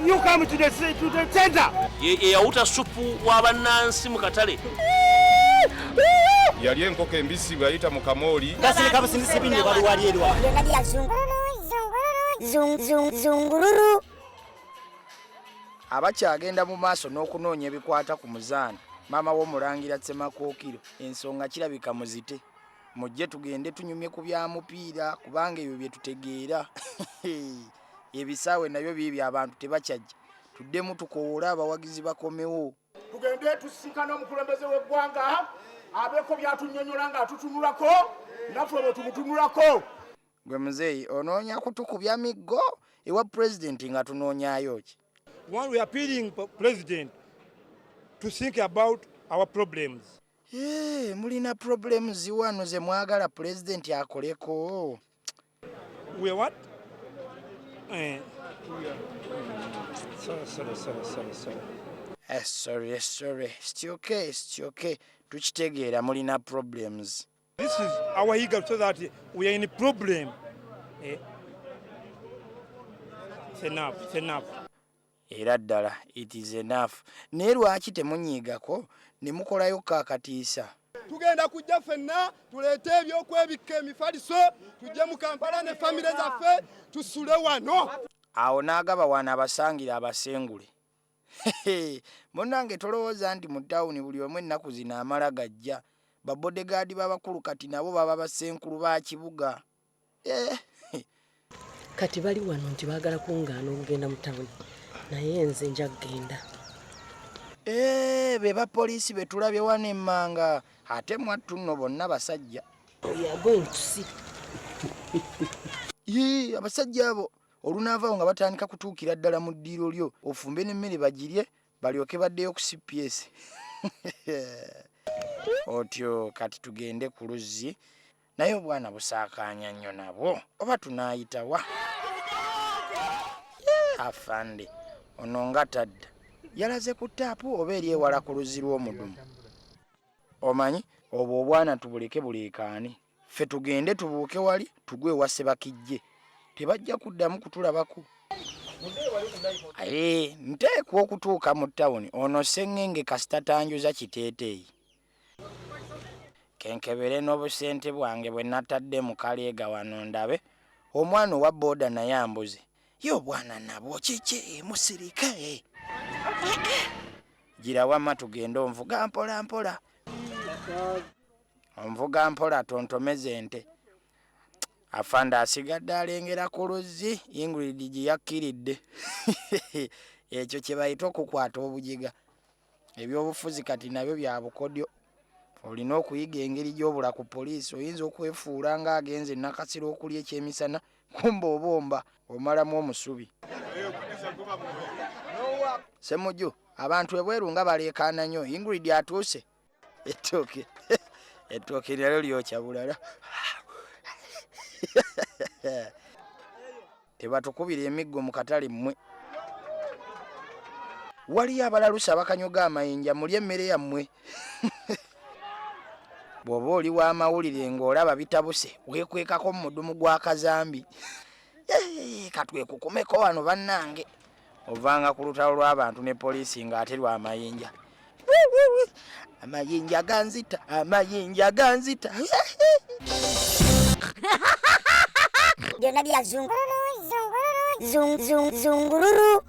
You come to the center. Yauta supu w'abannansi mu katale. Yali enkoko embisi bwayita mu kamoli. Gasile kaba sindisi binne bali wali elwa. Zungururu. Abakyagenda mu maaso n'okunoonya ebikwata ku muzaana. Maama w'omulangira Ssemakookiro ensonga kirabika muzite. Mujje tugende tunyumye ku bya mupiira kubanga ebyo bye tutegeera. Ebisaawe nabyo bibi abantu tebakyajja. Tuddemu tukoola abawagizi bakomewo. Tugende tusikana omukulembeze w'eggwanga abeeko byatunyonyola nga atutunulako naffe bwe tumutunulako. Gwe muzeeyi onoonya kutukubya miggo ewa president nga tunoonyayo ki? One, we are appealing for president to think about our problems. Mulina problems wano ze mwagala president akoleko. We are what? Sorry. It's okay. Tukitegeera mulina problems. This is our ego so that we are in a problem. It's enough. Era ddala it is enough. Naye lwaki temunyiigako ne mukolayo kaakatiisa? Tugenda kujja ffenna tuleete ebyokwebikka emifaliso tujje mu Kampala ne famire zaffe tusule wano. Awo n'agaba wano abasangira abasengule. Munnange tolowooza nti mu ttawuni buli omu ennaku zino amala gajja. Babodegaadi b'abakulu kati nabo baba basenkulu ba kibuga. Kati bali wano nti baagala kungaana okugenda mu ttawuni. Naye nze nja kugenda. Be bapoliisi be tulabye wano emmanga. Ate mwattu nno bonna basajja. We are going to see. Abasajja abo olunaavaawo nga batandika kutuukira ddala mu ddiiro lyo ofumbe n'emmere bagirye balyoke baddeyo ku CPS. Otyo kati tugende ku luzzi naye obwana busaakaanya nnyo nabwo oba tunaayitawa. Afande ono nga tadda yalaze ku ttaapu oba eri ewala ku luzzi lw'omudumu. Omanyi obwo obwana tubuleke buleekaane ffe tugende tubuuke wali tugwe ewa Ssebakijje tebajja kuddamu kutulabako. Nteekwa okutuuka mu ttawuni ono Sseŋŋenge kasita tanjuza kiteeteeyi. Kenkebere n'obusente bwange bwe natadde mu kaleega wano ndabe omwana owa booda naye ambuze. Ye obwana nabwo kiki musirika? Gira wamma tugende onvuga mpola. Onvuga mpola tontomeze ente. Afande asigadde alengera ku luzzi Ingrid gye yakkiridde. Ekyo kye bayita okukwata obujiga. Ebyobufuzi kati nabyo bya bukodyo. Olina okuyiga engeri gy'obula ku poliisi oyinza okwefuula ng'agenze nakasira okulya ekyemisana kumba obomba omalamu omusubi. Semujju abantu ebweru nga baleekaana nnyo. Ingrid atuuse ettooke nalyo lyokya bulala. Tebatukubira emiggo mu katale mmwe. Waliyo abalalusa bakanyoga amayinja mulye emmere yammwe. Bw'oba oli w'amawulire ng'olaba bitabuse weekwekako mu mudumu gwa kazambi. Katwekukumeko wano bannange. Ovanga ku lutalo lw'abantu ne poliisi ng'ate lw'amayinja. Amayinja ganzita. Byonna bya zungururu.